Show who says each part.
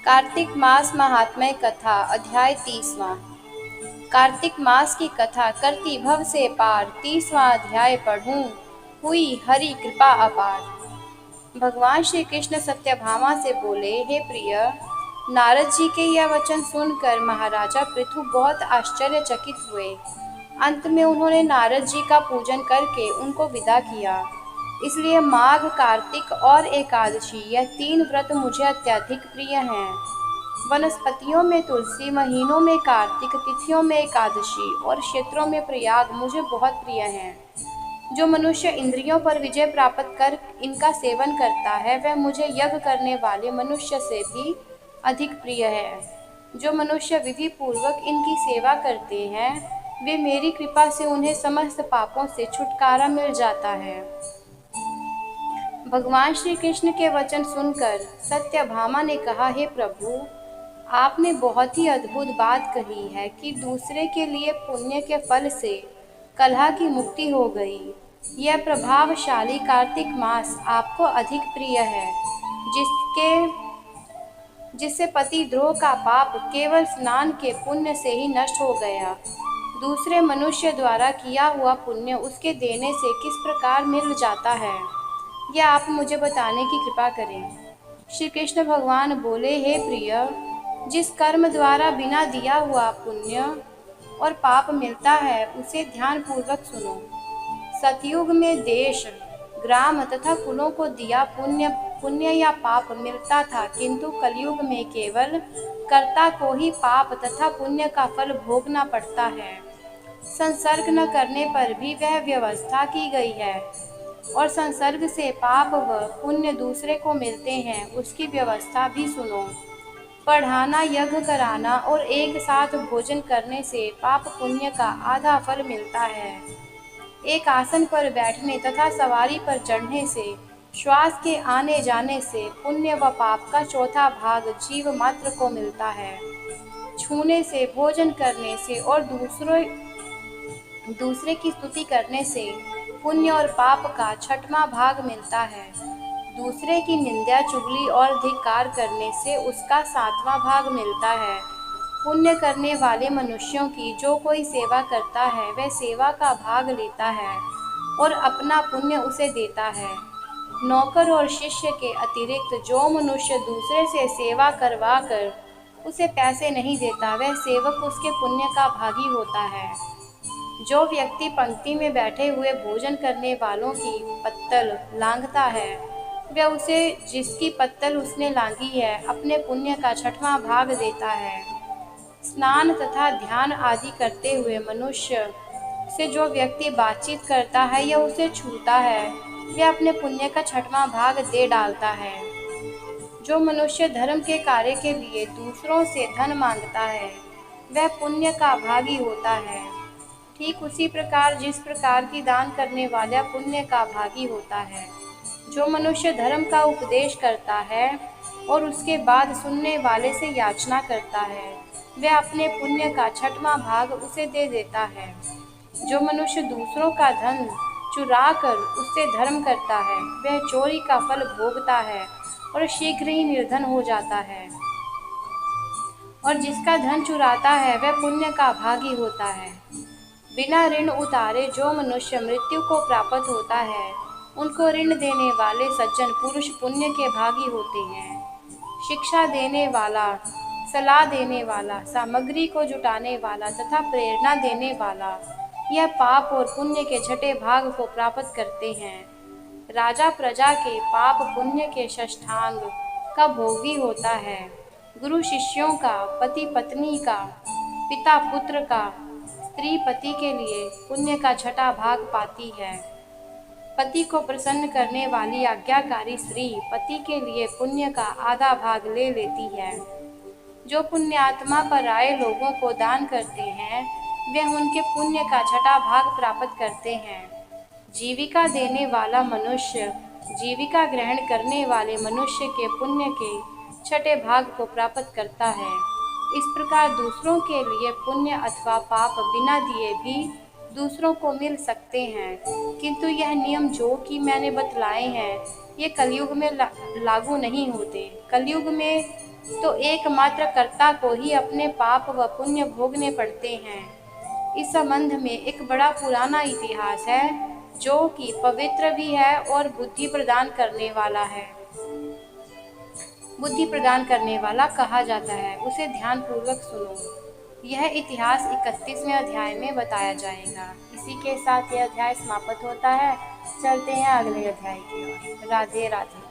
Speaker 1: कार्तिक मास महात्म्य कथा अध्याय 30वां। कार्तिक मास की कथा करती भव से पार, 30वां अध्याय पढ़ूं, हुई हरि कृपा अपार। भगवान श्री कृष्ण सत्यभामा से बोले, हे प्रिय, नारद जी के यह वचन सुनकर महाराजा पृथु बहुत आश्चर्यचकित हुए। अंत में उन्होंने नारद जी का पूजन करके उनको विदा किया। इसलिए माघ, कार्तिक और एकादशी यह 3 व्रत मुझे अत्यधिक प्रिय हैं। वनस्पतियों में तुलसी, महीनों में कार्तिक, तिथियों में एकादशी और क्षेत्रों में प्रयाग मुझे बहुत प्रिय हैं। जो मनुष्य इंद्रियों पर विजय प्राप्त कर इनका सेवन करता है, वह मुझे यज्ञ करने वाले मनुष्य से भी अधिक प्रिय है। जो मनुष्य विधि पूर्वक इनकी सेवा करते हैं, वे मेरी कृपा से उन्हें समस्त पापों से छुटकारा मिल जाता है। भगवान श्री कृष्ण के वचन सुनकर सत्यभामा ने कहा, हे प्रभु, आपने बहुत ही अद्भुत बात कही है कि दूसरे के लिए पुण्य के फल से कलह की मुक्ति हो गई। यह प्रभावशाली कार्तिक मास आपको अधिक प्रिय है, जिससे पतिद्रोह का पाप केवल स्नान के पुण्य से ही नष्ट हो गया। दूसरे मनुष्य द्वारा किया हुआ पुण्य उसके देने से किस प्रकार मिल जाता है, यह आप मुझे बताने की कृपा करें। श्री कृष्ण भगवान बोले, हे प्रिय, जिस कर्म द्वारा बिना दिया हुआ पुण्य और पाप मिलता है, उसे ध्यान पूर्वक सुनो। सतयुग में देश, ग्राम तथा कुलों को दिया पुण्य या पाप मिलता था, किंतु कलयुग में केवल कर्ता को ही पाप तथा पुण्य का फल भोगना पड़ता है। संसर्ग न करने पर भी वह व्यवस्था की गई है, और संसर्ग से पाप व पुण्य दूसरे को मिलते हैं, उसकी व्यवस्था भी सुनो। पढ़ाना, यज्ञ कराना और एक साथ भोजन करने से पाप पुण्य का आधा फल मिलता है। एक आसन पर बैठने तथा सवारी पर चढ़ने से, श्वास के आने जाने से पुण्य व पाप का चौथा भाग जीव मात्र को मिलता है। छूने से, भोजन करने से और दूसरे की स्तुति करने से पुण्य और पाप का छठवां भाग मिलता है। दूसरे की निंदा, चुगली और धिक्कार करने से उसका 7वां भाग मिलता है। पुण्य करने वाले मनुष्यों की जो कोई सेवा करता है, वह सेवा का भाग लेता है और अपना पुण्य उसे देता है। नौकर और शिष्य के अतिरिक्त जो मनुष्य दूसरे से सेवा करवा कर उसे पैसे नहीं देता, वह सेवक उसके पुण्य का भागी होता है। जो व्यक्ति पंक्ति में बैठे हुए भोजन करने वालों की पत्तल लांघता है, वह उसे जिसकी पत्तल उसने लांघी है, अपने पुण्य का 6वां भाग देता है। स्नान तथा ध्यान आदि करते हुए मनुष्य से जो व्यक्ति बातचीत करता है या उसे छूता है, वह अपने पुण्य का 6वां भाग दे डालता है। जो मनुष्य धर्म के कार्य के लिए दूसरों से धन मांगता है, वह पुण्य का भागी होता है। ठीक उसी प्रकार जिस प्रकार की दान करने वाला पुण्य का भागी होता है। जो मनुष्य धर्म का उपदेश करता है और उसके बाद सुनने वाले से याचना करता है, वह अपने पुण्य का 6वां भाग उसे दे देता है। जो मनुष्य दूसरों का धन चुरा कर उससे धर्म करता है, वह चोरी का फल भोगता है और शीघ्र ही निर्धन हो जाता है। और जिसका धन चुराता है, वह पुण्य का भागी होता है। बिना ऋण उतारे जो मनुष्य मृत्यु को प्राप्त होता है, उनको ऋण देने वाले सज्जन पुरुष पुण्य के भागी होते हैं। शिक्षा देने वाला, सलाह देने वाला, सामग्री को जुटाने वाला तथा प्रेरणा देने वाला, यह पाप और पुण्य के 6ठे भाग को प्राप्त करते हैं। राजा प्रजा के पाप पुण्य के षष्ठांग का भोगी होता है। गुरु शिष्यों का, पति पत्नी का, पिता पुत्र का, स्त्री पति के लिए पुण्य का 6ठा भाग पाती है। पति को प्रसन्न करने वाली आज्ञाकारी स्त्री पति के लिए पुण्य का आधा भाग ले लेती है। जो पुण्यात्मा पर आए लोगों को दान करते हैं, वे उनके पुण्य का 6ठा भाग प्राप्त करते हैं। जीविका देने वाला मनुष्य जीविका ग्रहण करने वाले मनुष्य के पुण्य के 6ठे भाग को प्राप्त करता है। इस प्रकार दूसरों के लिए पुण्य अथवा पाप बिना दिए भी दूसरों को मिल सकते हैं, किंतु यह नियम जो कि मैंने बतलाए हैं, ये कलयुग में लागू नहीं होते। कलयुग में तो एकमात्र कर्ता को ही अपने पाप व पुण्य भोगने पड़ते हैं। इस संबंध में एक बड़ा पुराना इतिहास है जो कि पवित्र भी है और बुद्धि प्रदान करने वाला कहा जाता है। उसे ध्यान पूर्वक सुनो। यह इतिहास 31वें अध्याय में बताया जाएगा। इसी के साथ यह अध्याय समाप्त होता है। चलते हैं अगले अध्याय की ओर। राधे राधे।